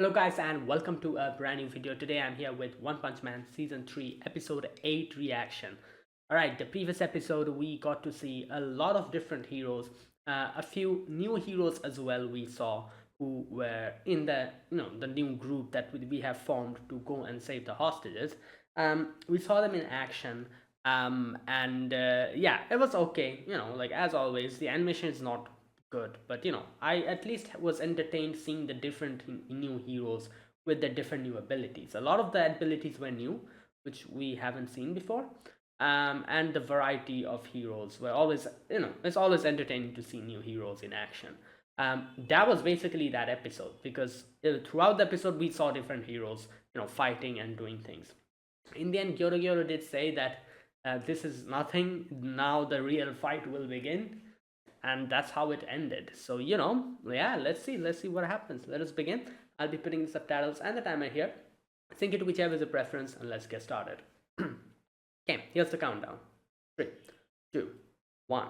Hello guys and welcome to a brand new video. Today I'm here with One Punch Man Season 3 Episode 8 reaction. Alright, the previous episode we got to see a lot of different heroes, a few new heroes as well we saw who were in the new group that we have formed to go and save the hostages. We saw them in action, and yeah, it was okay. Like as always, the animation is not good, but I at least was entertained seeing the different new heroes with the different new abilities. A lot of the abilities were new, which we haven't seen before. And the variety of heroes were always, it's always entertaining to see new heroes in action. That was basically that episode because throughout the episode we saw different heroes, fighting and doing things. In the end, Gyoro did say that this is nothing. Now the real fight will begin, and that's how it ended. So yeah, let's see what happens. Let us begin. I'll be putting the subtitles and the timer here. Sync it to whichever is your preference, and let's get started. Okay, here's the countdown. 3, 2, 1,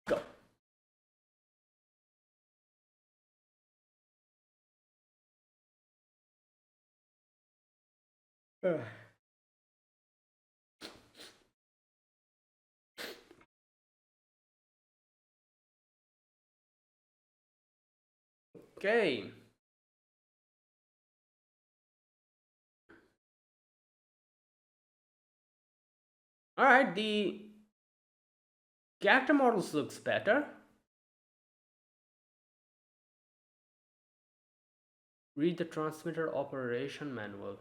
go. Okay. All right, the character models looks better. Read the transmitter operation manual.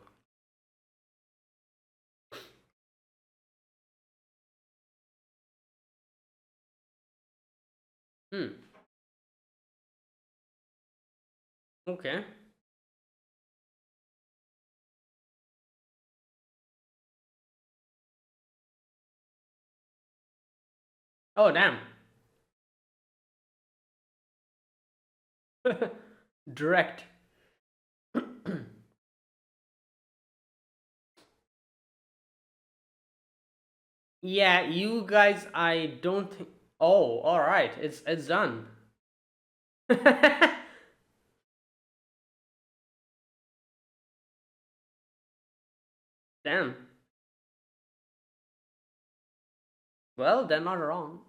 Hmm. Okay. Oh damn. Direct. Yeah, you guys, I don't think. Oh, all right, it's done. Damn. Well, they're not wrong.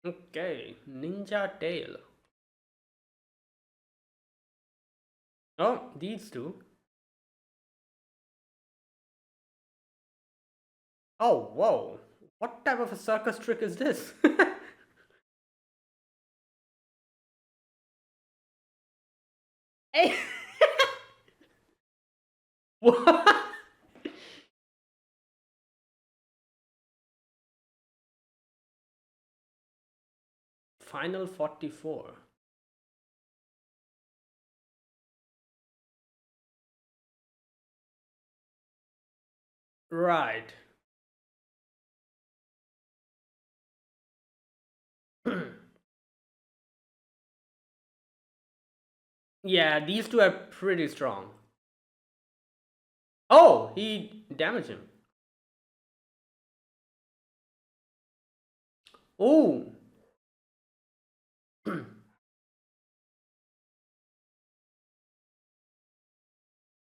Okay, Ninja Tail. Oh, these two. Oh, whoa. What type of a circus trick is this? Hey. What? Final 44. Right. Yeah, these two are pretty strong. Oh, he damaged him. Oh.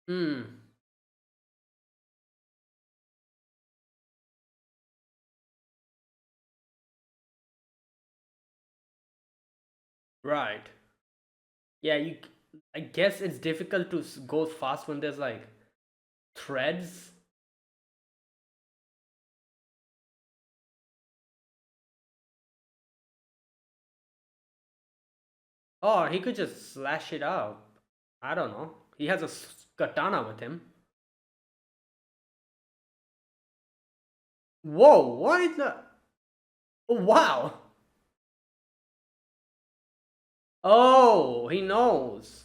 Hmm. Right. Yeah, I guess it's difficult to go fast when there's like threads. Or he could just slash it out. I don't know. He has a katana with him. Whoa, what is that? Oh, wow. Oh, he knows.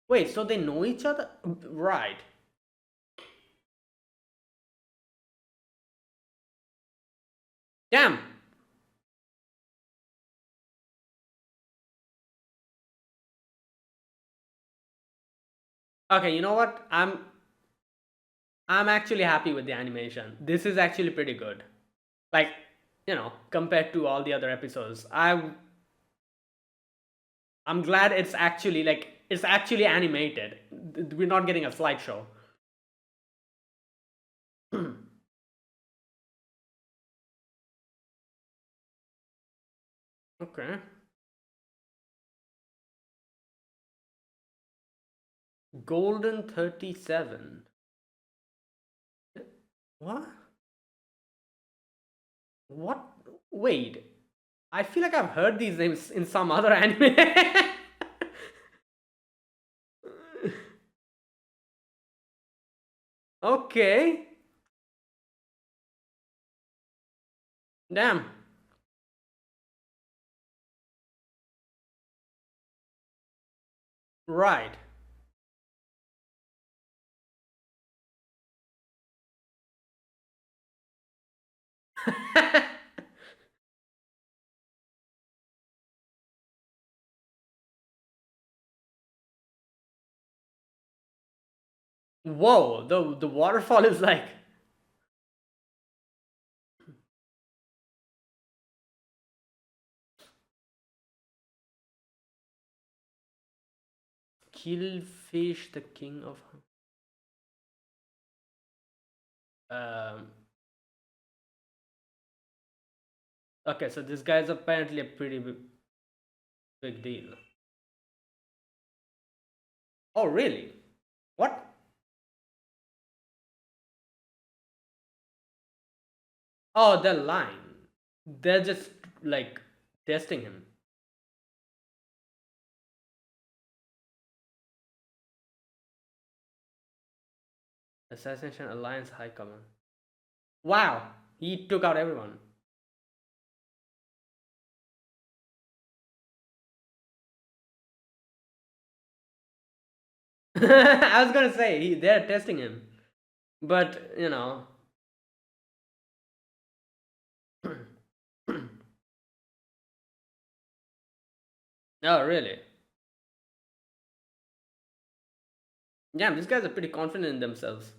Wait, so they know each other? Right. Damn. Okay, you know what? I'm actually happy with the animation. This is actually pretty good. Like, compared to all the other episodes. I'm glad it's actually animated. We're not getting a slideshow. Okay. Golden 37. What? What? Wait. I feel like I've heard these names in some other anime. Okay. Damn. Right. Whoa, the waterfall is like Killfish, the king of um okay, so this guy's apparently a pretty big deal. Oh, really? What? Oh, they're lying. They're just like testing him. Assassination Alliance High Command. Wow, he took out everyone. I was gonna say they're testing him, but oh, really? Yeah, these guys are pretty confident in themselves.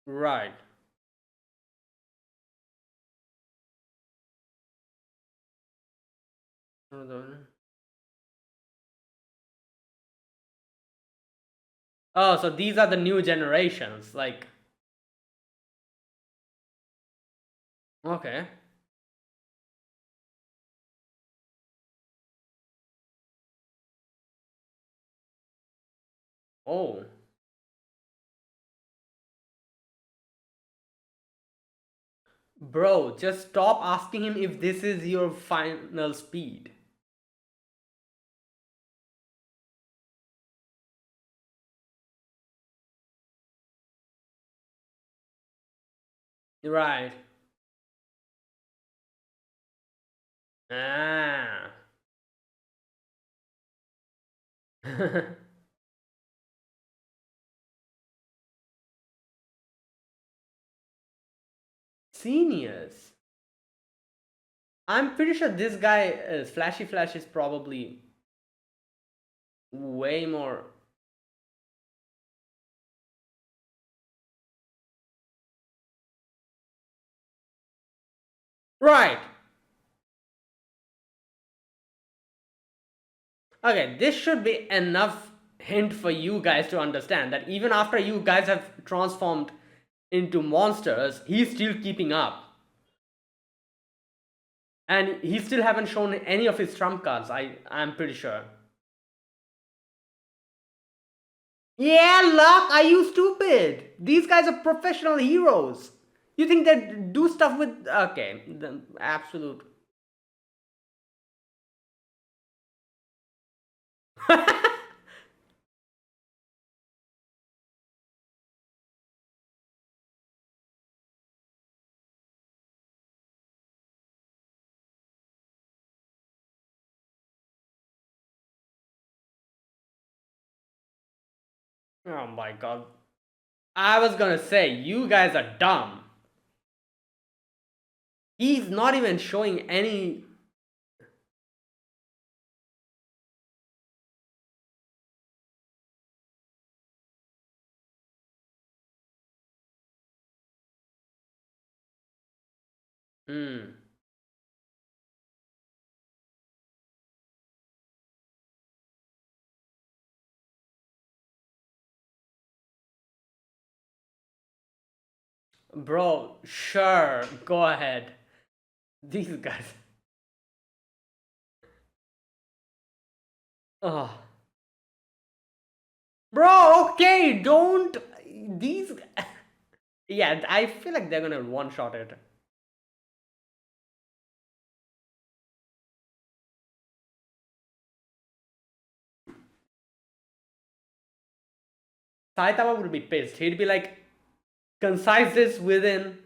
Right. Oh, so these are the new generations. Like, okay. Oh, bro, just stop asking him if this is your final speed. Right. Ah. Seniors. I'm pretty sure this guy is Flashy Flash is probably way more. Right. Okay, this should be enough hint for you guys to understand that even after you guys have transformed into monsters, he's still keeping up. And he still haven't shown any of his trump cards, I'm pretty sure. Yeah, Luck, are you stupid? These guys are professional heroes. You think they do stuff with. Okay, the absolute. Oh my god. I was gonna say, you guys are dumb. He's not even showing any. Hmm. Bro, sure, go ahead. These guys. Oh. Bro, okay, don't. These. Yeah, I feel like they're gonna one shot it. Saitama would be pissed. He'd be like, concise this within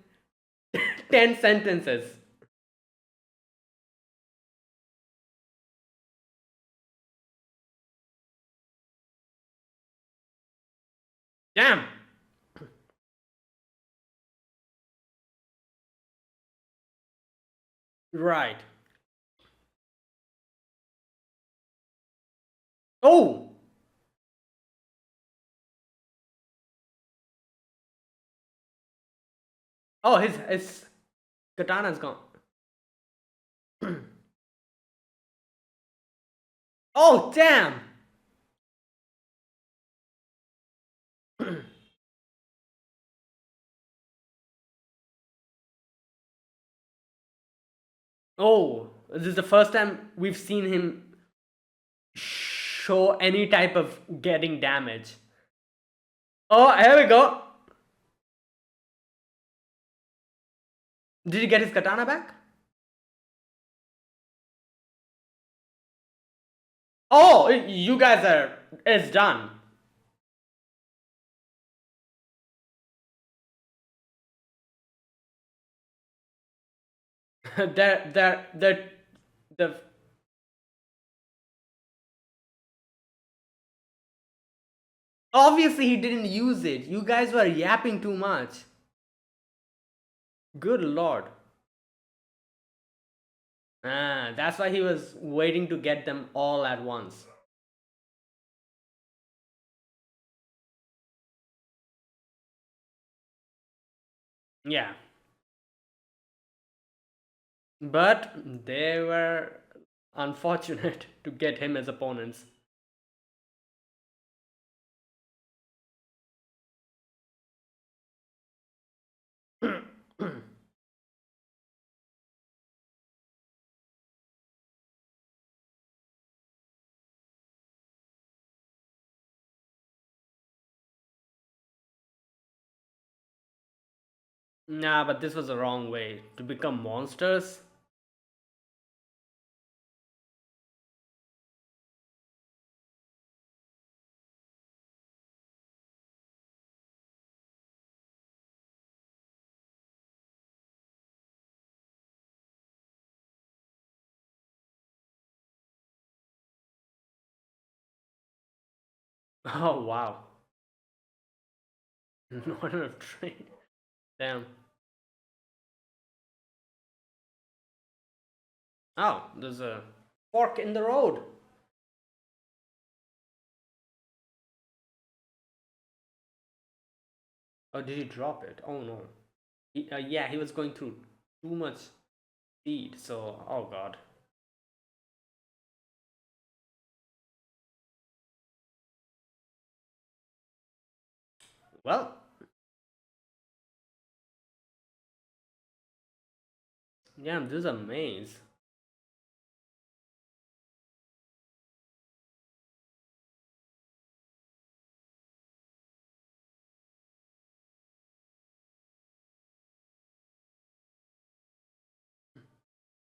10 sentences. Damn. Right. Oh! Oh, his katana's gone. Oh, damn! Oh, this is the first time we've seen him show any type of getting damage. Oh, here we go. Did he get his katana back? Oh, you guys are. It's done. they're, the. Obviously, he didn't use it. You guys were yapping too much. Good lord. Ah, that's why he was waiting to get them all at once. Yeah. But they were unfortunate to get him as opponents. Nah, but this was the wrong way. To become monsters? Oh, wow. Not enough train. Damn. Oh, there's a fork in the road. Oh, did he drop it? Oh no. Yeah, he was going through too much speed, so oh god. Well, yeah, this is a maze.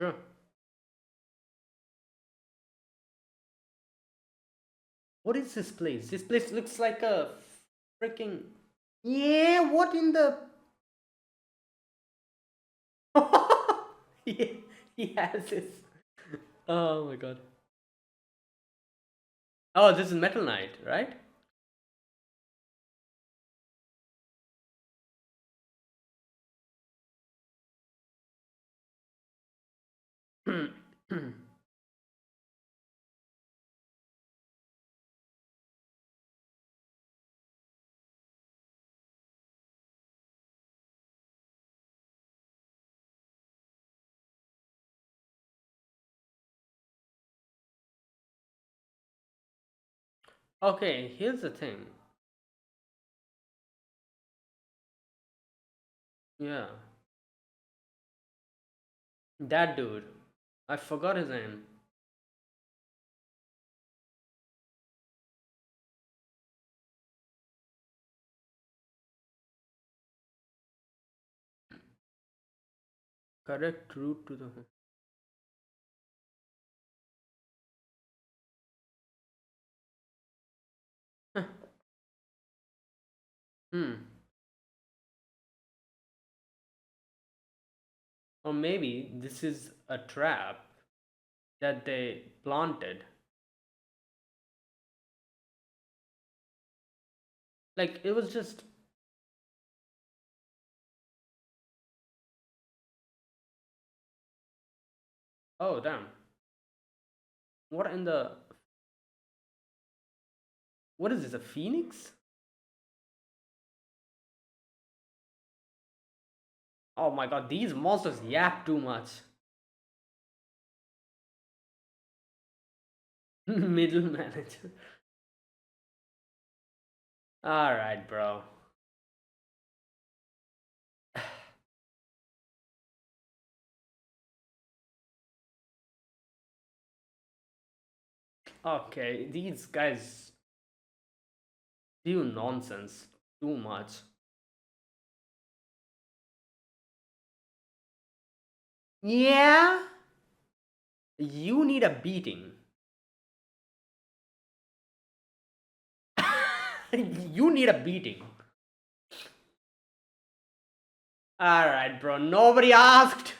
Sure. What is this place? This place looks like a freaking. Yeah, what in the. Yeah, he has this. Oh my god. Oh, this is Metal Knight, right? Okay, here's the thing. Yeah, that dude. I forgot his name. Correct route to the. Hmm. Or maybe this is a trap that they planted. Like it was just. Oh damn. What in the. What is this? A phoenix? Oh my god, these monsters yap too much. Middle manager. Alright, bro. Okay, these guys do nonsense too much. Yeah? You need a beating. You need a beating. Alright, bro. Nobody asked.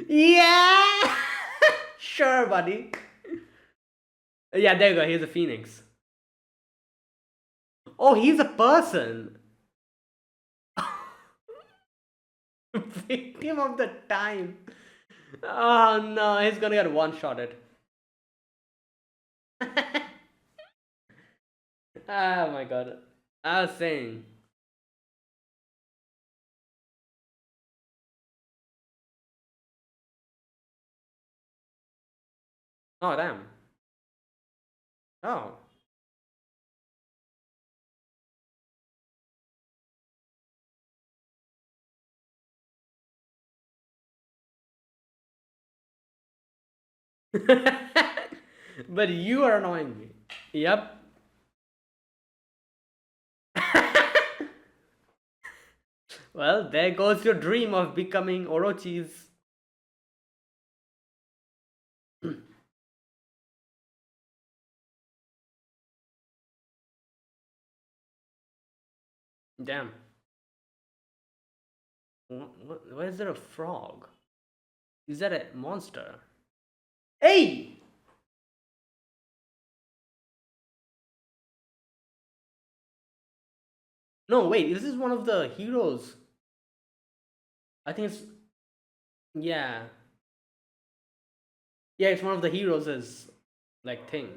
Yeah! Sure, buddy. Yeah, there you go. Here's a phoenix. Oh, he's a person. Victim of the time. Oh no, he's gonna get one shotted. Oh my god. I was saying. Oh damn. Oh. But you are annoying me. Yep. Well, there goes your dream of becoming Orochi's. Damn. Why is there a frog? Is that a monster? Hey! No, wait, this is one of the heroes. I think it's, yeah, yeah. It's one of the heroes' like thing.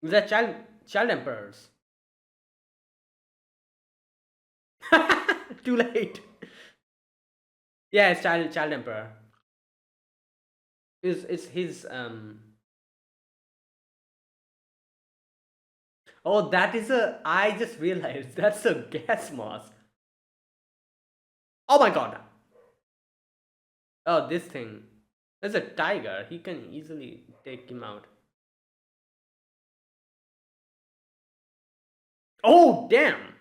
They're child emperors. Too late. Yeah, it's child emperor. Is his Oh, that is a. I just realized that's a gas mask. Oh my god. Oh, this thing. There's a tiger. He can easily take him out. Oh, damn.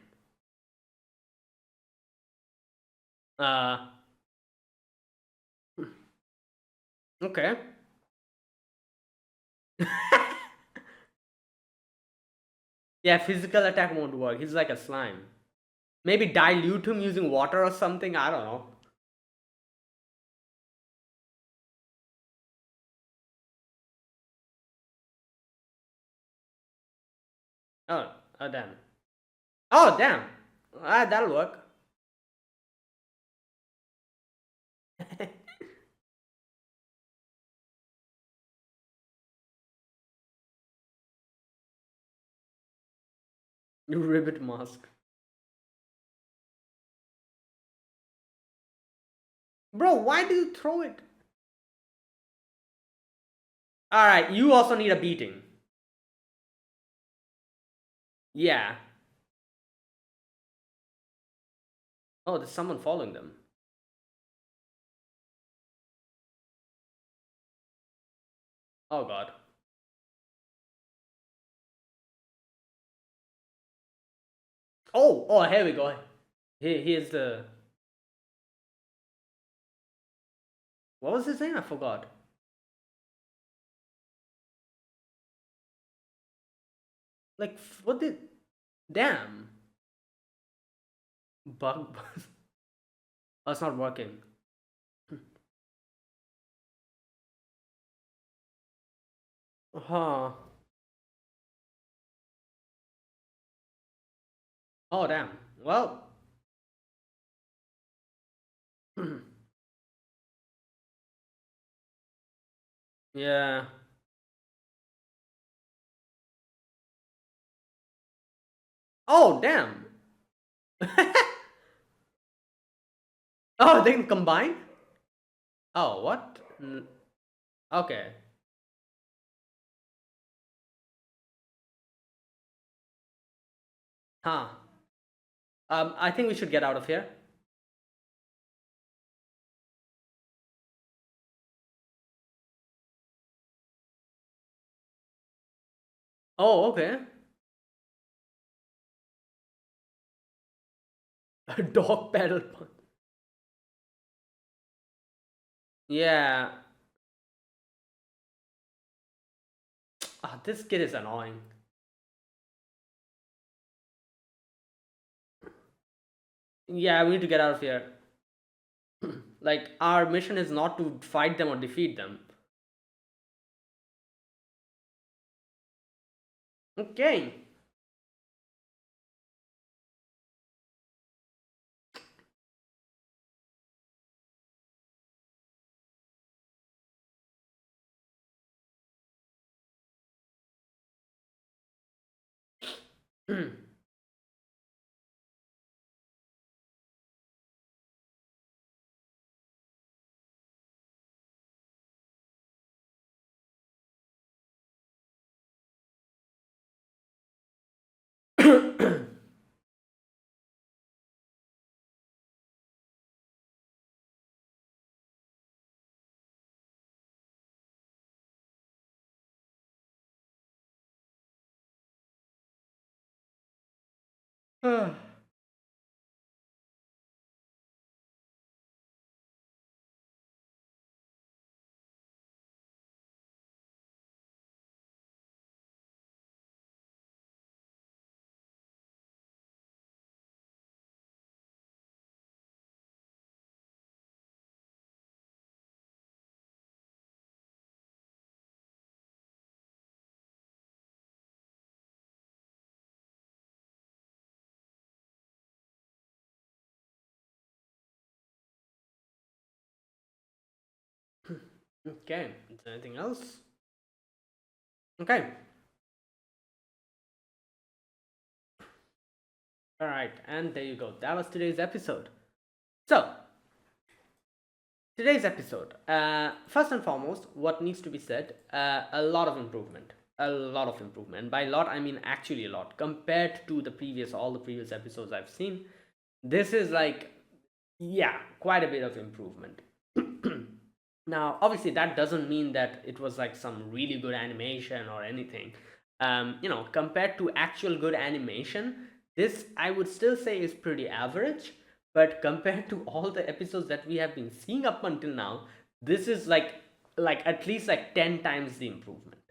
Uh. Okay. Yeah, physical attack won't work. He's like a slime. Maybe dilute him using water or something. I don't know. Oh, oh damn. Oh damn. Ah, that'll work. Ribbit mask. Bro, why do you throw it? All right, you also need a beating. Yeah. Oh, there's someone following them. Oh god. Oh, oh, here we go. Here's the. What was his name? I forgot. Like, what did. Damn. Bug. Oh, it's not working. Huh. Oh, damn. Well. Yeah. Oh, damn. Oh, they can combine? Oh, what? Okay. Huh. I think we should get out of here. Oh, okay. A dog pedal punch. Yeah. Ah, this kid is annoying. Yeah, we need to get out of here. Like, our mission is not to fight them or defeat them. Okay. Okay, is there anything else? Okay, all right, and there you go. That was today's episode. So, today's episode, first and foremost, what needs to be said, a lot of improvement. A lot of improvement. By a lot, I mean actually a lot. Compared to all the previous episodes I've seen, this is like, yeah, quite a bit of improvement. Now, obviously, that doesn't mean that it was like some really good animation or anything. Compared to actual good animation, this I would still say is pretty average. But compared to all the episodes that we have been seeing up until now, this is like at least like 10 times the improvement.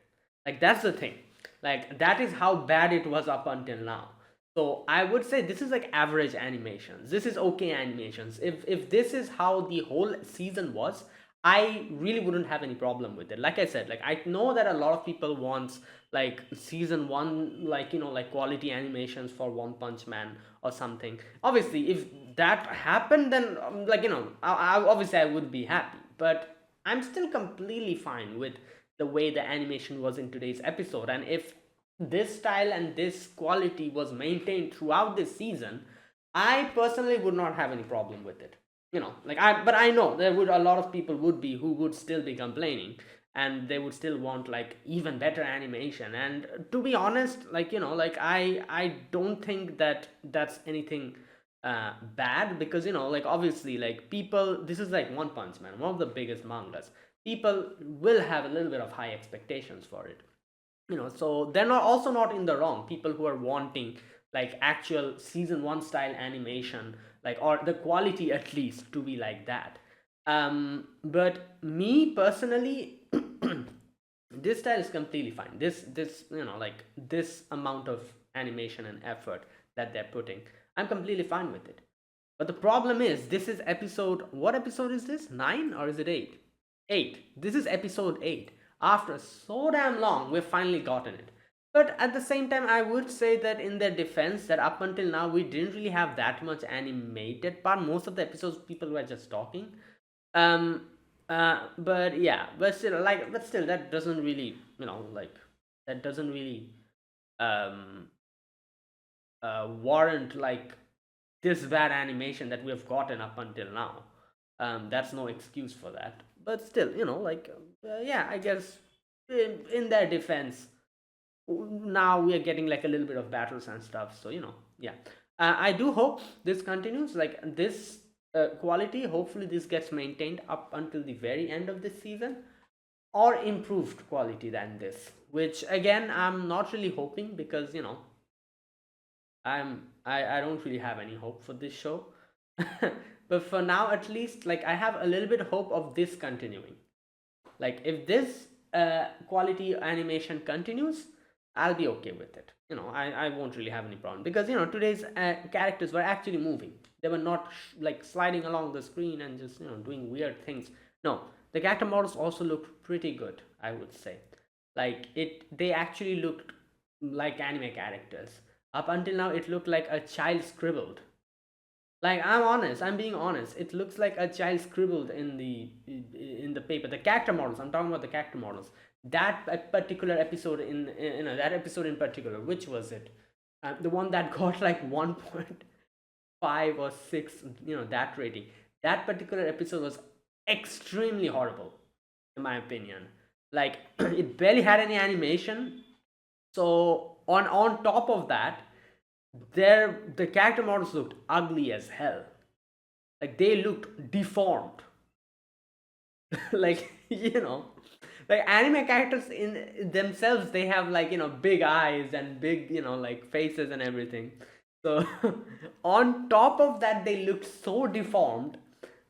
Like that's the thing. Like that is how bad it was up until now. So I would say this is like average animations. This is okay animations. If this is how the whole season was, I really wouldn't have any problem with it. Like I said, like I know that a lot of people wants like season one, like like quality animations for One Punch Man or something. Obviously, if that happened, then obviously I would be happy. But I'm still completely fine with the way the animation was in today's episode, and if this style and this quality was maintained throughout this season, I personally would not have any problem with it. But I know there would a lot of people would be who would still be complaining, and they would still want like even better animation. And to be honest, I don't think that that's anything bad, because like obviously like people, this is like One Punch Man, one of the biggest mangas. People will have a little bit of high expectations for it, so they're not also not in the wrong, people who are wanting like actual season 1 style animation, like, or the quality at least to be like that. But me personally, this style is completely fine. This like this amount of animation and effort that they're putting, I'm completely fine with it. But the problem is, this is episode, what episode is this, 9 or is it 8? 8. This is episode 8. After so damn long, we've finally gotten it. But at the same time, I would say that in their defense, that up until now, we didn't really have that much animated part. Most of the episodes, people were just talking. Um, but yeah, but still, that doesn't really, that doesn't really um, warrant like this bad animation that we have gotten up until now. That's no excuse for that. But still, yeah, I guess in their defense, now we are getting like a little bit of battles and stuff. So yeah. I do hope this continues. Like this quality, hopefully this gets maintained up until the very end of this season, or improved quality than this. Which again, I'm not really hoping, because I don't really have any hope for this show. But for now, at least, like I have a little bit of hope of this continuing. Like if this quality animation continues, I'll be okay with it. I won't really have any problem, because today's characters were actually moving. They were not like sliding along the screen and just doing weird things. No, the character models also looked pretty good, I would say. Like they actually looked like anime characters. Up until now, it looked like a child scribbled. Like I'm being honest. It looks like a child scribbled in the paper. The character models. I'm talking about the character models. That particular episode that episode in particular. Which was it? The one that got like 1.5 or 6. That rating. That particular episode was extremely horrible, in my opinion. Like it barely had any animation. So on top of that, the character models looked ugly as hell. Like they looked deformed. Like like anime characters in themselves, they have like big eyes and big like faces and everything. So on top of that, they looked so deformed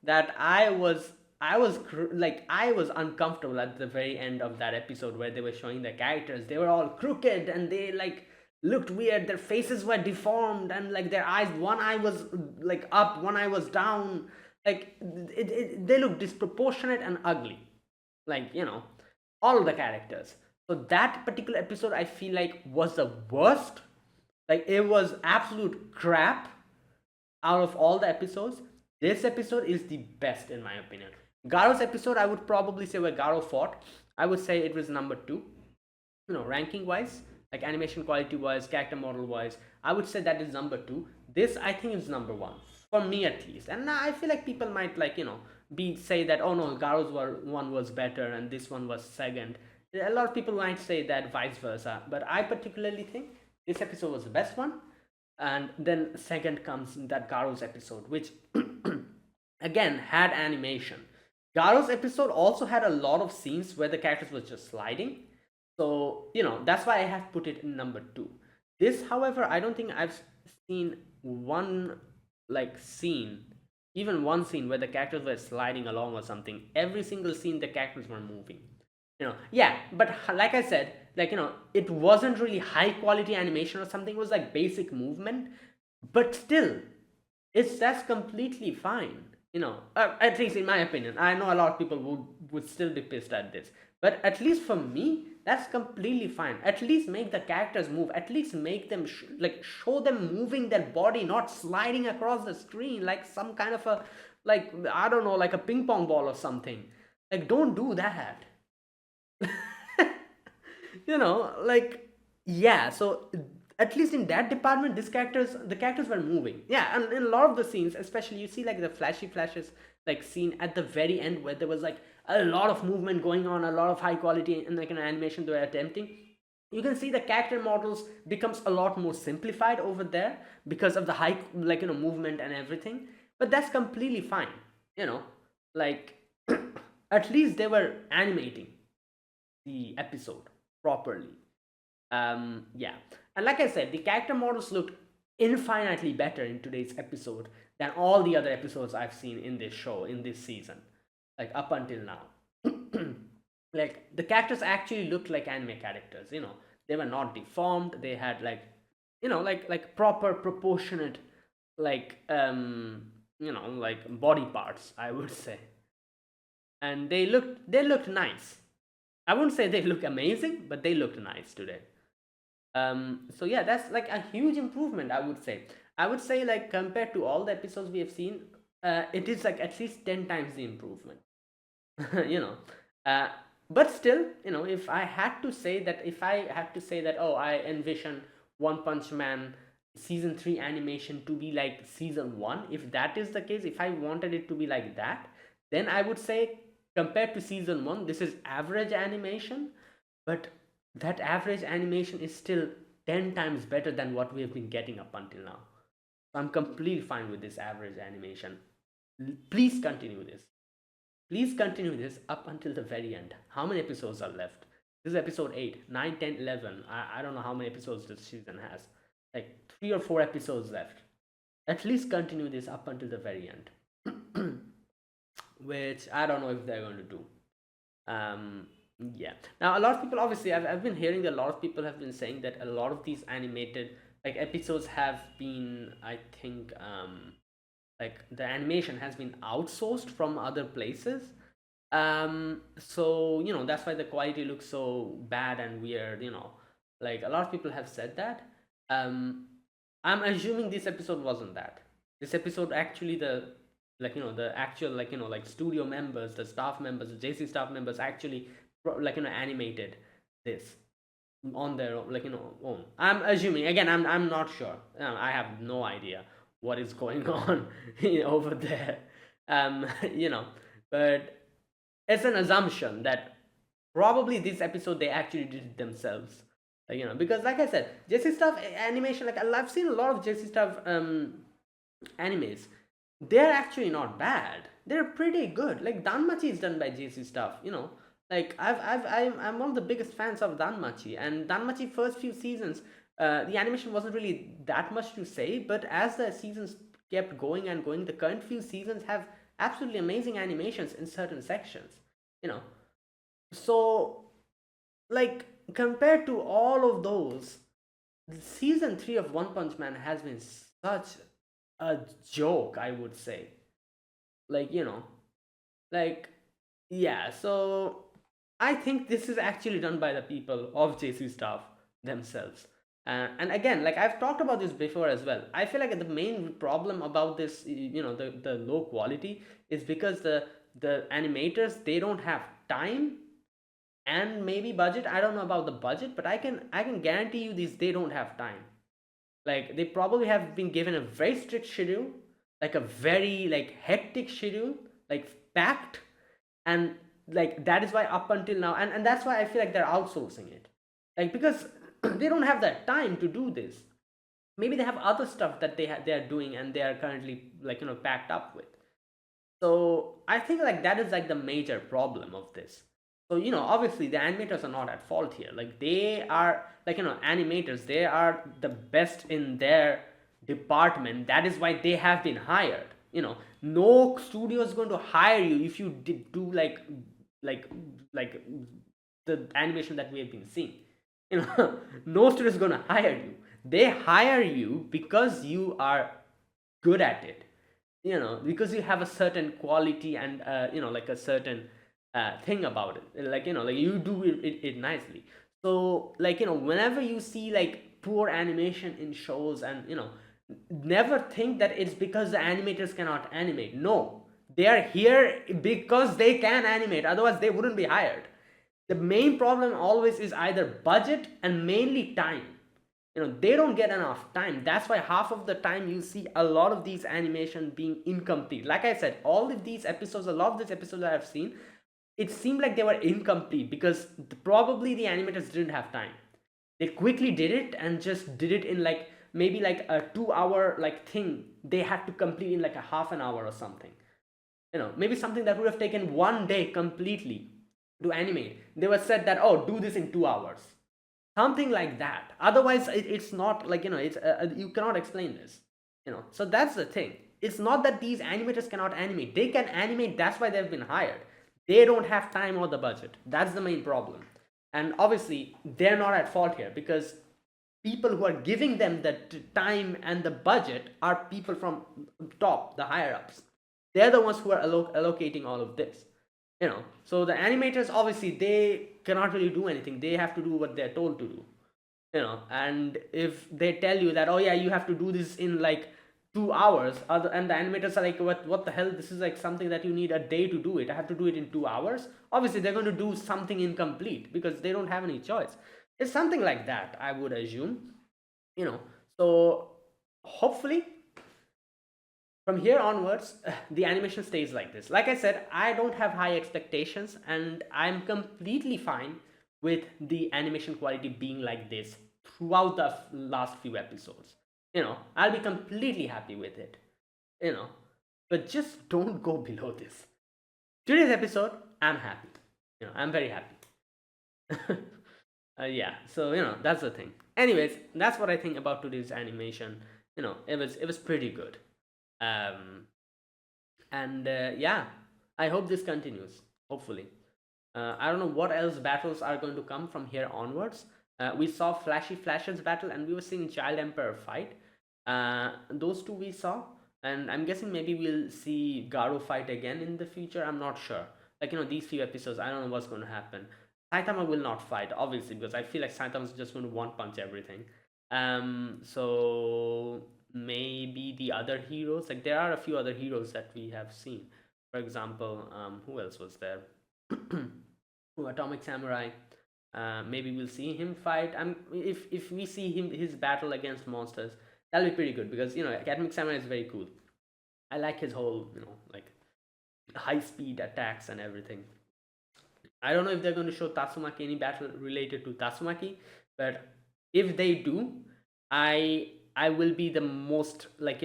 that I was uncomfortable at the very end of that episode, where they were showing the characters. They were all crooked, and they like looked weird. Their faces were deformed, and like their eyes, one eye was like up, one eye was down. Like they looked disproportionate and ugly. Like all of the characters. So that particular episode, I feel like, was the worst. Like it was absolute crap out of all the episodes. This episode is the best, in my opinion. Garo's episode, I would probably say where Garo fought, I would say it was number two. Ranking wise, like animation quality wise, character model wise, I would say that is number two. This I think is number one for me at least. And I feel like people might like be say that, oh no, Garo's one was better and this one was second. A lot of people might say that vice versa, but I particularly think this episode was the best one, and then second comes that Garo's episode, which again had animation. Garo's episode also had a lot of scenes where the characters were just sliding, so that's why I have put it in number two. This, however, I don't think I've seen one like scene, even one scene where the characters were sliding along or something. Every single scene the characters were moving. Yeah, but like I said, like it wasn't really high quality animation or something. It was like basic movement, but still, that's completely fine. At least in my opinion. I know a lot of people would still be pissed at this, but at least for me, that's completely fine. At least make the characters move. At least make them like show them moving their body, not sliding across the screen like some kind of a, like, I don't know, like a ping pong ball or something. Like, don't do that. Like, yeah, so at least in that department, the characters were moving. Yeah, and in a lot of the scenes, especially, you see like the flashy flashes like scene at the very end where there was like a lot of movement going on, a lot of high quality and like an animation they were attempting. You can see the character models becomes a lot more simplified over there because of the high, like, movement and everything. But that's completely fine. you know like at least they were animating the episode properly. Yeah, and like I said, the character models looked infinitely better in today's episode than all the other episodes I've seen in this show, in this season, like up until now. Like, the characters actually looked like anime characters. They were not deformed. They had like, like proper proportionate, like, like body parts, I would say. And they looked nice. I wouldn't say they look amazing, but they looked nice today. So yeah, that's like a huge improvement, I would say. I would say, like, compared to all the episodes we have seen, it is like at least 10 times the improvement. you know uh, but still, if I had to say that, oh, I envision One Punch Man season 3 animation to be like season 1, if that is the case, if I wanted it to be like that, then I would say, compared to season 1, this is average animation, but that average animation is still 10 times better than what we have been getting up until now. So I'm completely fine with this average animation. Please continue this. Please continue this up until the very end. How many episodes are left? This is episode 8, 9, 10, 11. I don't know how many episodes this season has. Like 3 or 4 episodes left. At least continue this up until the very end. Which I don't know if they're going to do. Yeah. Now, a lot of people, obviously, I've been hearing that a lot of people have been saying that a lot of these animated like episodes have been, I think, like the animation has been outsourced from other places. So that's why the quality looks so bad and weird. Like, a lot of people have said that. I'm assuming this episode wasn't that. This episode actually, the actual, like studio members, the staff members, the JC staff members actually animated this on their own. I'm assuming, again, I'm not sure. I have no idea what is going on over there. um you know but it's an assumption that probably this episode they actually did it themselves. Because, like I said, JC stuff animation, like, I've seen a lot of JC stuff animes. They're actually not bad. They're pretty good. Like, Danmachi is done by JC stuff. Like, I'm one of the biggest fans of Danmachi, and Danmachi first few seasons, the animation wasn't really that much to say, but as the seasons kept going and going, the current few seasons have absolutely amazing animations in certain sections. You know, so, like, compared to all of those, season 3 of One Punch Man has been such a joke, I would say. Like, like, yeah, so I think this is actually done by the people of JC Staff themselves. And again, like, I've talked about this before as well. I feel like the main problem about this, the low quality, is because the animators, they don't have time and maybe budget. I don't know about the budget, but I can guarantee you these, they don't have time. Like they probably have been given a very strict schedule, like a very like hectic schedule, like packed. And like that is why up until now, and that's why I feel like they're outsourcing it, like because they don't have that time to do this. Maybe they have other stuff that they are doing and they are currently like packed up with. So I think like that is like the major problem of this. So obviously the animators are not at fault here. Like they are like animators, they are the best in their department. That is why they have been hired. No studio is going to hire you if you did do like like the animation that we have been seeing. No studio is going to hire you. They hire you because you are good at it, because you have a certain quality and like a certain thing about it, like you do it nicely. So like whenever you see like poor animation in shows, and never think that it's because the animators cannot animate. No, they are here because they can animate, otherwise they wouldn't be hired. The main problem always is either budget and mainly time. They don't get enough time. That's why half of the time you see a lot of these animation being incomplete. Like I said, all of these episodes, a lot of these episodes I have seen, it seemed like they were incomplete because probably the animators didn't have time. They quickly did it and just did it in like maybe like a 2 hour like thing they had to complete in like a half an hour or something. Maybe something that would have taken one day completely to animate, they were said that, oh, do this in 2 hours, something like that. Otherwise it's not like it's you cannot explain this. So that's the thing. It's not that these animators cannot animate. They can animate. That's why they've been hired. They don't have time or the budget. That's the main problem. And obviously they're not at fault here, because people who are giving them the time and the budget are people from top, the higher ups. They're the ones who are allocating all of this. So the animators, obviously they cannot really do anything. They have to do what they're told to do. And if they tell you that, oh yeah, you have to do this in like 2 hours, and the animators are like, what the hell, this is like something that you need a day to do it, I have to do it in 2 hours. Obviously they're going to do something incomplete because they don't have any choice. It's something like that, I would assume. So hopefully from here onwards the animation stays like this. Like I said, I don't have high expectations, and I'm completely fine with the animation quality being like this throughout the last few episodes. I'll be completely happy with it. But just don't go below this. Today's episode, I'm happy. I'm very happy. Yeah, so that's the thing. Anyways, that's what I think about today's animation. It was pretty good. um and yeah, I hope this continues, hopefully. I don't know what else battles are going to come from here onwards. We saw Flashy Flashes battle, and we were seeing Child Emperor fight. Those two we saw, and I'm guessing maybe we'll see Garo fight again in the future. I'm not sure. Like these few episodes, I don't know what's going to happen. Saitama will not fight, obviously, because I feel like Saitama's just going to one punch everything. So maybe the other heroes, like there are a few other heroes that we have seen. For example, who else was there? Atomic Samurai. Maybe we'll see him fight. If we see his battle against monsters, that'll be pretty good, because Atomic Samurai is very cool. I like his whole like high speed attacks and everything. I don't know if they're going to show Tatsumaki any battle related to Tatsumaki, but if they do, I will be the most like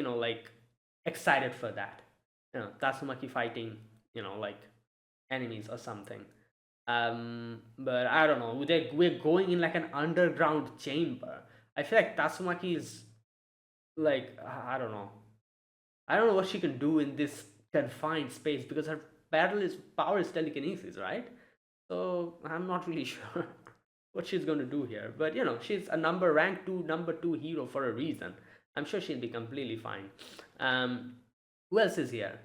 excited for that. Tatsumaki fighting like enemies or something. But I don't know. We're going in like an underground chamber. I feel like Tatsumaki is like, I don't know what she can do in this confined space, because her power is telekinesis, right? So I'm not really sure what she's going to do here. But she's a number two hero for a reason. I'm sure she'll be completely fine. Who else is here?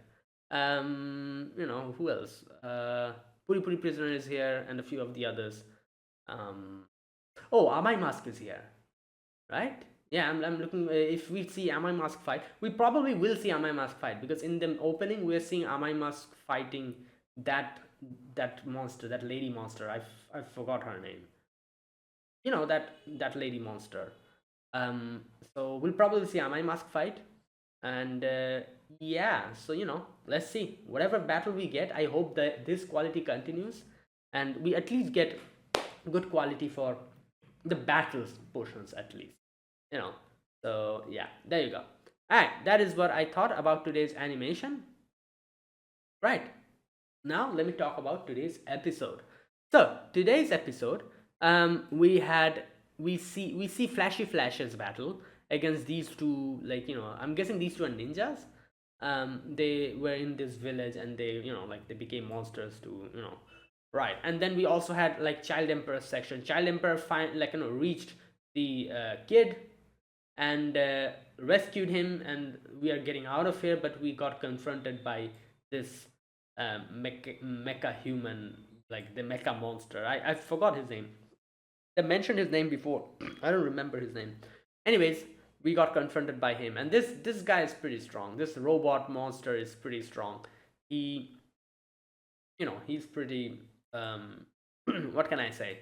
Who else? Puri Puri Prisoner is here, and a few of the others. Oh, Amai Mask is here, right? Yeah, I'm looking. If we see Amai Mask fight, we probably will see Amai Mask fight, because in the opening we're seeing Amai Mask fighting that that monster, that lady monster. I forgot her name. You know, that lady monster. Um, so we'll probably see Amai Mask fight, and yeah. So let's see. Whatever battle we get, I hope that this quality continues, and we at least get good quality for the battles portions at least. You know. So yeah, there you go. Alright, that is what I thought about today's animation. Right. Now let me talk about today's episode. So today's episode, we see Flashy Flash's battle against these two, like I'm guessing these two are ninjas. They were in this village and they like they became monsters to right. And then we also had like Child Emperor section. Child Emperor reached the kid and rescued him, and we are getting out of here, but we got confronted by this mecha human, like the mecha monster. I forgot his name. They mentioned his name before. I don't remember his name. Anyways, we got confronted by him, and this guy is pretty strong. This robot monster is pretty strong. He, he's pretty. What can I say?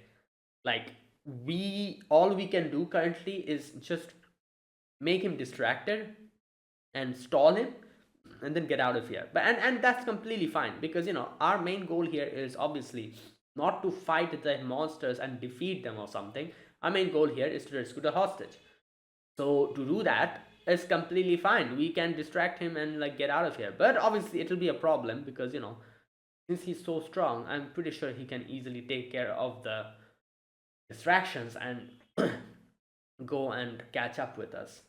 Like, we all we can do currently is just make him distracted and stall him and then get out of here. But and that's completely fine, because our main goal here is obviously not to fight the monsters and defeat them or something. Our main goal here is to rescue the hostage. So to do that is completely fine. We can distract him and like get out of here. But obviously it'll be a problem because since he's so strong, I'm pretty sure he can easily take care of the distractions and go and catch up with us.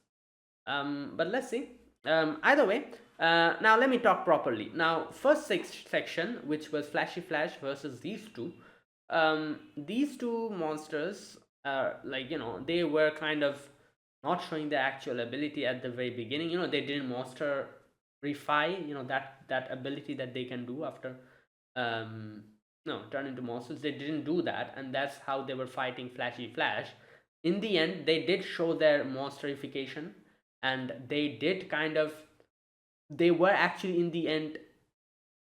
But let's see. Either way, now let me talk properly. Now, first section, which was Flashy Flash versus these two monsters, like they were kind of not showing their actual ability at the very beginning. They didn't monster refy, that ability that they can do after no turn into monsters. They didn't do that, and that's how they were fighting Flashy Flash. In the end, they did show their monsterification, and they were actually in the end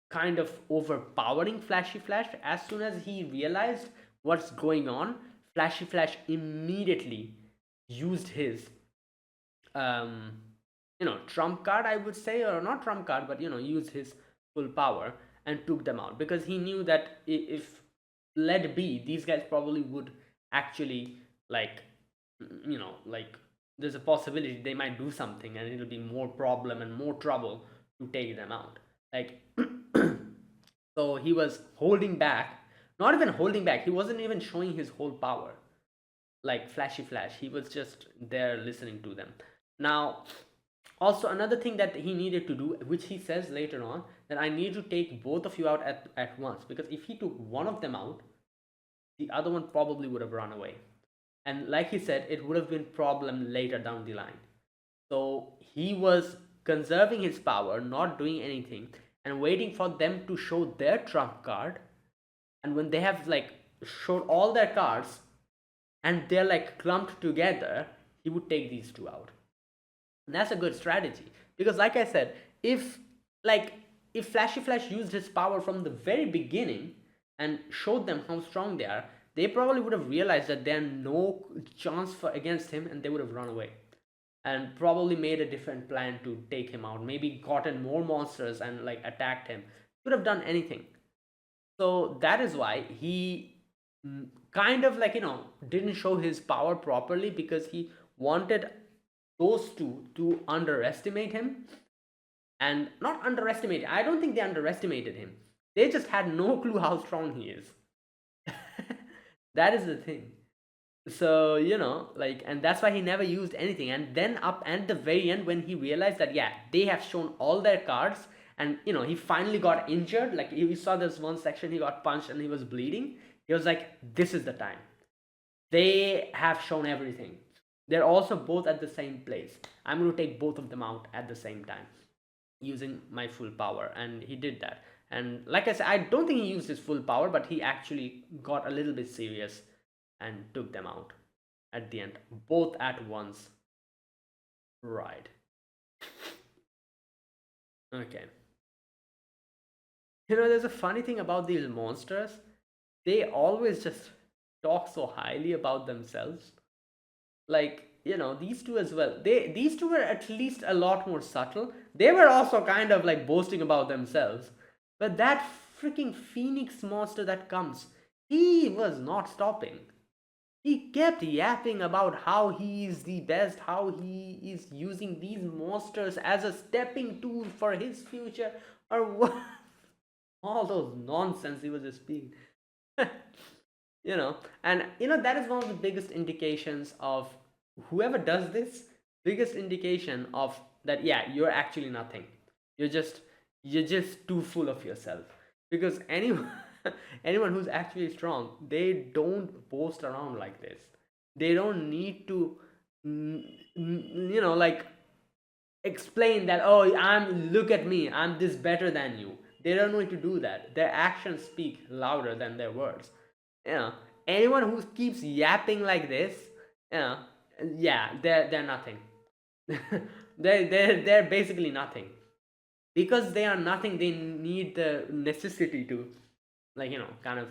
kind of overpowering Flashy Flash. As soon as he realized what's going on, Flashy Flash immediately used his trump card, I would say, or not trump card, but used his full power and took them out, because he knew that if let be, these guys probably would actually like like there's a possibility they might do something and it'll be more problem and more trouble to take them out, like so he was holding back, not even holding back, he wasn't even showing his whole power like Flashy Flash. He was just there listening to them. Now, also another thing that he needed to do, which he says later on, that I need to take both of you out at once, because if he took one of them out, the other one probably would have run away, and like he said, it would have been problem later down the line. So he was conserving his power, not doing anything, and waiting for them to show their trump card. And when they have like showed all their cards and they're like clumped together, he would take these two out. And that's a good strategy, because like I said, like if Flashy Flash used his power from the very beginning and showed them how strong they are, they probably would have realized that there's no chance for against him, and they would have run away and probably made a different plan to take him out, maybe gotten more monsters and like attacked him, could have done anything. So that is why he kind of like didn't show his power properly, because he wanted those two to underestimate him. And not underestimate, I don't think they underestimated him, they just had no clue how strong he is. That is the thing. So like, and that's why he never used anything. And then up at the very end, when he realized that yeah, they have shown all their cards, and he finally got injured, like we saw this one section, he got punched and he was bleeding. He was like, this is the time, they have shown everything, they're also both at the same place, I'm going to take both of them out at the same time using my full power. And he did that. And like I said, I don't think he used his full power, but he actually got a little bit serious and took them out at the end, both at once. Right. Okay. There's a funny thing about these monsters. They always just talk so highly about themselves. Like, these two as well. These two were at least a lot more subtle. They were also kind of like boasting about themselves. But that freaking Phoenix monster that comes, he was not stopping. He kept yapping about how he is the best, how he is using these monsters as a stepping tool for his future, or what. All those nonsense he was just speaking. And that is one of the biggest indications of whoever does this, biggest indication of that, yeah, you're actually nothing. You're just too full of yourself. Because anyone anyone who's actually strong, they don't boast around like this. They don't need to like explain that, oh, look at me, I'm this better than you. They don't need to do that. Their actions speak louder than their words. you know Anyone who keeps yapping like this, you know yeah, they're nothing. They're basically nothing. Because they are nothing, they need the necessity to, like, kind of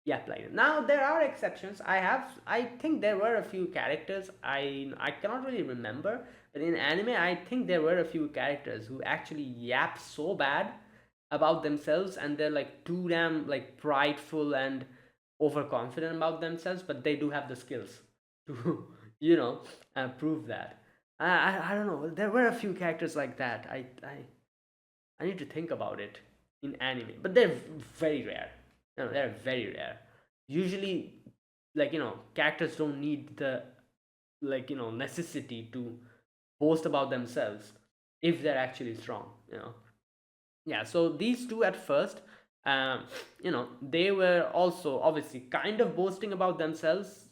yap like that. Now there are exceptions. I think there were a few characters, I cannot really remember, but in anime I think there were a few characters who actually yap so bad about themselves, and they're like too damn like prideful and overconfident about themselves, but they do have the skills to prove that. I don't know, there were a few characters like that. I need to think about it in anime, but they're very rare. They're very rare. Usually, like, characters don't need the, like, necessity to boast about themselves if they're actually strong. Yeah. So these two at first, they were also obviously kind of boasting about themselves.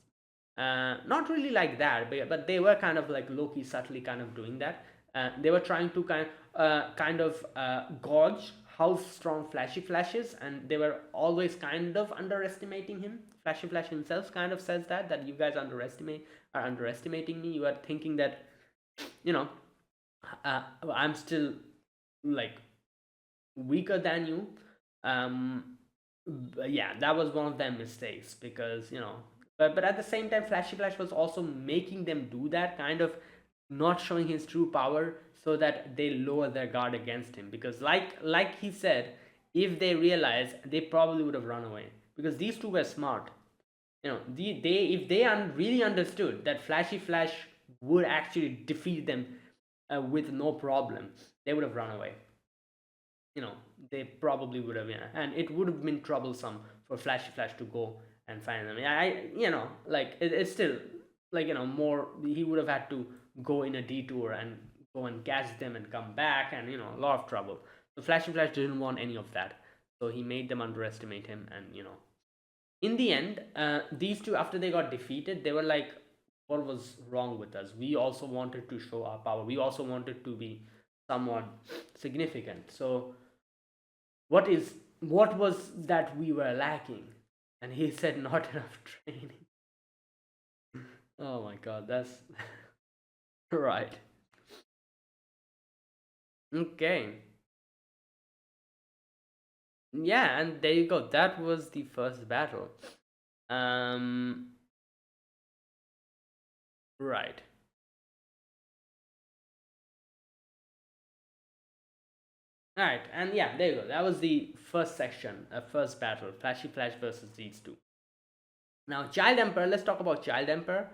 Not really like that, but they were kind of like low-key subtly kind of doing that. They were trying to kind of gauge how strong Flashy Flash is, and they were always kind of underestimating him. Flashy Flash himself kind of says that you guys are underestimating me. You are thinking that, you know I'm still like weaker than you. Yeah, that was one of their mistakes, because but at the same time, Flashy Flash was also making them do that, kind of not showing his true power, so that they lower their guard against him. Because like he said, if they realized, they probably would have run away, because these two were smart. They if they really understood that Flashy Flash would actually defeat them with no problem, they would have run away. you know they probably would have, yeah, and it would have been troublesome for Flashy Flash to go and find them. Like, it's still, like, more, he would have had to go in a detour and go and catch them and come back, and a lot of trouble. So Flashy Flash didn't want any of that, so he made them underestimate him. And in the end, these two, after they got defeated, they were like, what was wrong with us? We also wanted to show our power, we also wanted to be somewhat significant. So what was that we were lacking? And he said, not enough training. Oh my god, that's right. Okay. Yeah, and there you go. That was the first battle. Um right. Alright, and yeah, there you go. That was the first section, first battle, Flashy Flash versus these two. Now, Child Emperor, let's talk about Child Emperor.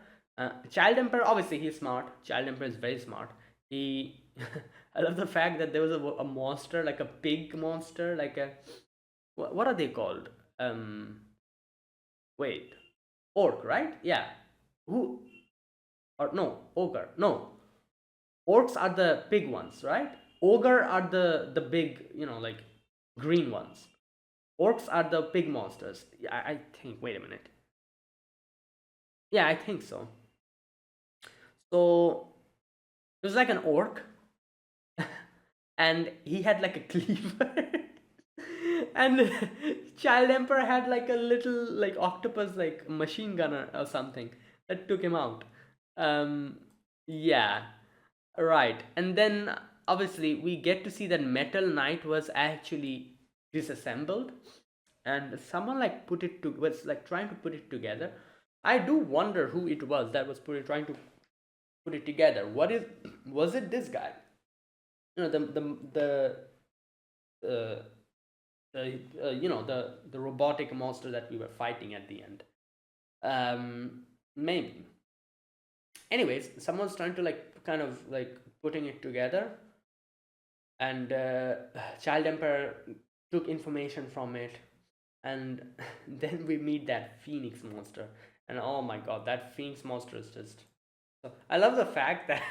Child Emperor, obviously, he's smart. Child Emperor is very smart. He, I love the fact that there was a monster, like a pig monster, like a, what are they called? Wait, orc, right? Yeah. Who, or no, ogre, no. Orcs are the pig ones, right? Ogre are the big, like green ones. Orcs are the pig monsters. I think. Wait a minute. Yeah, I think so. So it was like an orc, and he had like a cleaver, and Child Emperor had like a little like octopus like machine gunner or something that took him out. Um, yeah, right. And then obviously we get to see that Metal Knight was actually disassembled, and someone like was like trying to put it together. I do wonder who it was that was trying to put it together. Was it this guy? The uh, the robotic monster that we were fighting at the end. Maybe. Anyways, someone's trying to like kind of like putting it together, and Child Emperor took information from it, and then we meet that Phoenix monster, and oh my god, that Phoenix monster is just. So I love the fact that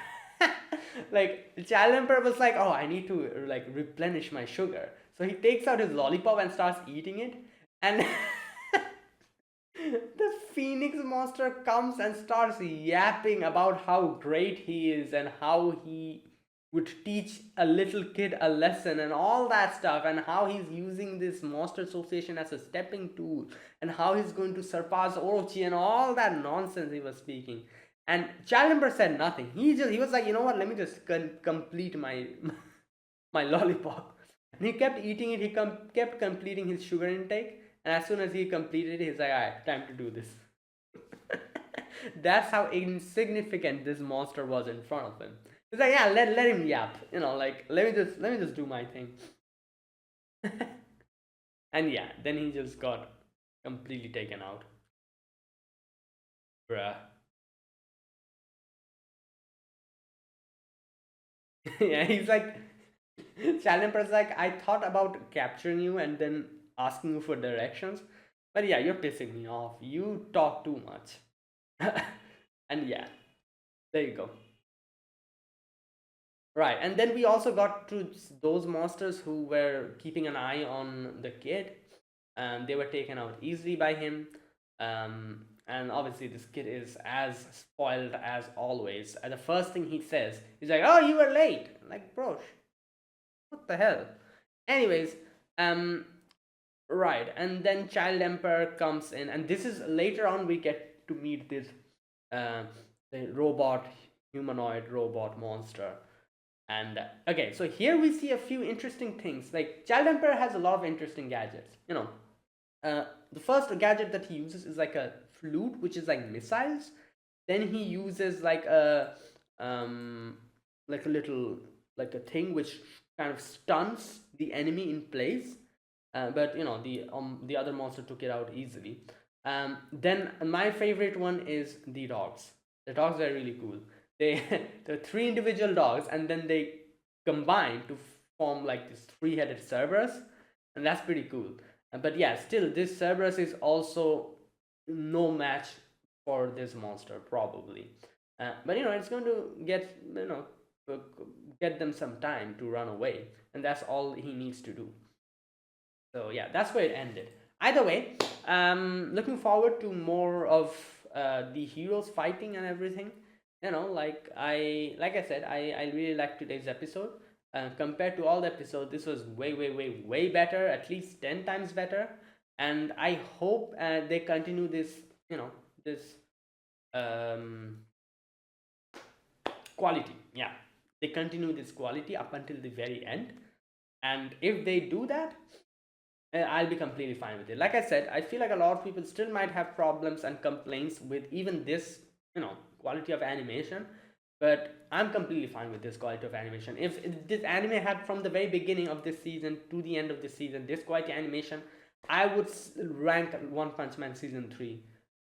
like Child Emperor was like, oh, I need to like replenish my sugar, so he takes out his lollipop and starts eating it, and the Phoenix monster comes and starts yapping about how great he is and how he would teach a little kid a lesson and all that stuff, and how he's using this monster association as a stepping tool, and how he's going to surpass Orochi and all that nonsense he was speaking. And Child Emperor said nothing. He was like, you know what? Let me just complete my my lollipop. And he kept eating it. He kept completing his sugar intake. And as soon as he completed it, he's like, all right, time to do this. That's how insignificant this monster was in front of him. He's like, yeah, let him yap. Like let me just do my thing. And yeah, then he just got completely taken out. Bruh. Yeah, he's like, Challenger's like, I thought about capturing you and then asking you for directions, but yeah, you're pissing me off. You talk too much. And yeah, there you go. Right, and then we also got to those monsters who were keeping an eye on the kid, and they were taken out easily by him. And obviously, this kid is as spoiled as always. And the first thing he says, he's like, "Oh, you were late." I'm like, bro, what the hell? Anyways, um, right, and then Child Emperor comes in, and this is later on we get to meet this uh, the humanoid robot monster. And okay, so here we see a few interesting things. Like Child Emperor has a lot of interesting gadgets. The first gadget that he uses is like a flute, which is like missiles. Then he uses like a little like a thing which kind of stuns the enemy in place. But the other monster took it out easily. Then my favorite one is the dogs. The dogs are really cool. They the three individual dogs, and then they combine to form like this three-headed Cerberus, and that's pretty cool. But yeah, still this Cerberus is also no match for this monster probably. But it's going to get them some time to run away, and that's all he needs to do. So yeah, that's where it ended. Either way, looking forward to more of the heroes fighting and everything. Like I said, I really liked today's episode. Compared to all the episodes, this was way, way, way, way better. At least 10 times better. And I hope they continue this. This um, quality. Yeah, they continue this quality up until the very end. And if they do that, I'll be completely fine with it. Like I said, I feel like a lot of people still might have problems and complaints with even this, quality of animation. But I'm completely fine with this quality of animation. If this anime had from the very beginning of this season to the end of this season, this quality animation, I would rank One Punch Man season 3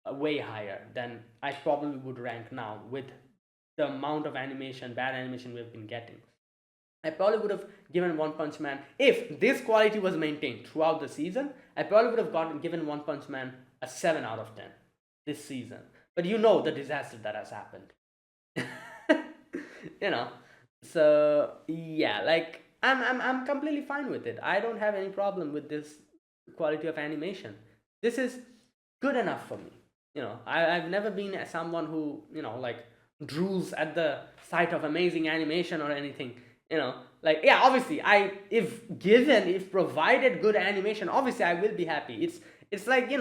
way higher than I probably would rank now with the amount of bad animation we've been getting. I probably would have given One Punch Man, if this quality was maintained throughout the season, I probably would have given One Punch Man a 7 out of 10 this season. But the disaster that has happened. So yeah, like I'm completely fine with it. I don't have any problem with this quality of animation. This is good enough for me. I've never been someone who like drools at the sight of amazing animation or anything. Like, yeah, obviously if provided good animation, obviously I will be happy. It's like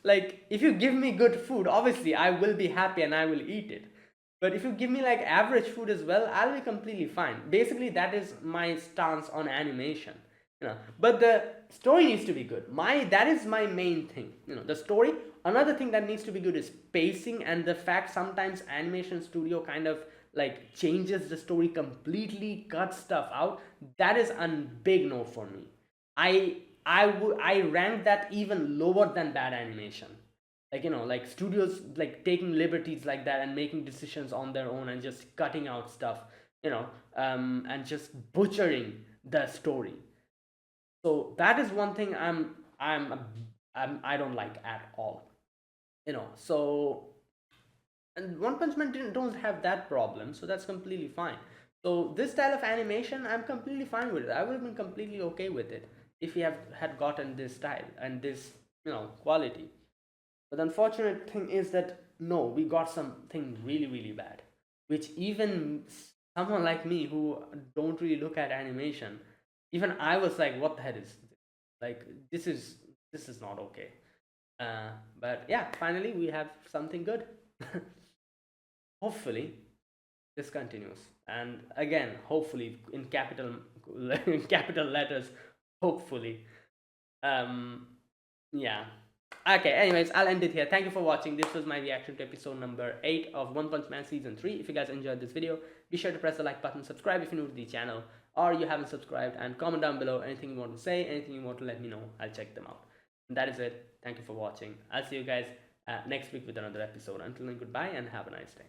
like if you give me good food, obviously I will be happy and I will eat it. But if you give me like average food as well, I'll be completely fine. Basically, that is my stance on animation. But the story needs to be good. That is my main thing. The story. Another thing that needs to be good is pacing, and the fact sometimes animation studio kind of like changes the story completely, cuts stuff out. That is a big no for me. I rank that even lower than bad animation. Like, like studios like taking liberties like that and making decisions on their own and just cutting out stuff, and just butchering the story. So that is one thing I don't like at all. So, and One Punch Man don't have that problem, so that's completely fine. So this style of animation, I'm completely fine with it. I would have been completely okay with it if we have had gotten this style and this quality. But the unfortunate thing is that no, we got something really really bad, which even someone like me who don't really look at animation, even I was like, what the hell is this? Like this is not okay. But yeah, finally we have something good. Hopefully this continues, and again, hopefully in capital in capital letters. Hopefully, um, yeah. Okay, anyways, I'll end it here. Thank you for watching. This was my reaction to episode number 8 of One Punch Man Season 3. If you guys enjoyed this video, be sure to press the like button, subscribe if you're new to the channel, or you haven't subscribed, and comment down below anything you want to say, anything you want to let me know. I'll check them out. And that is it. Thank you for watching. I'll see you guys next week with another episode. Until then, goodbye and have a nice day.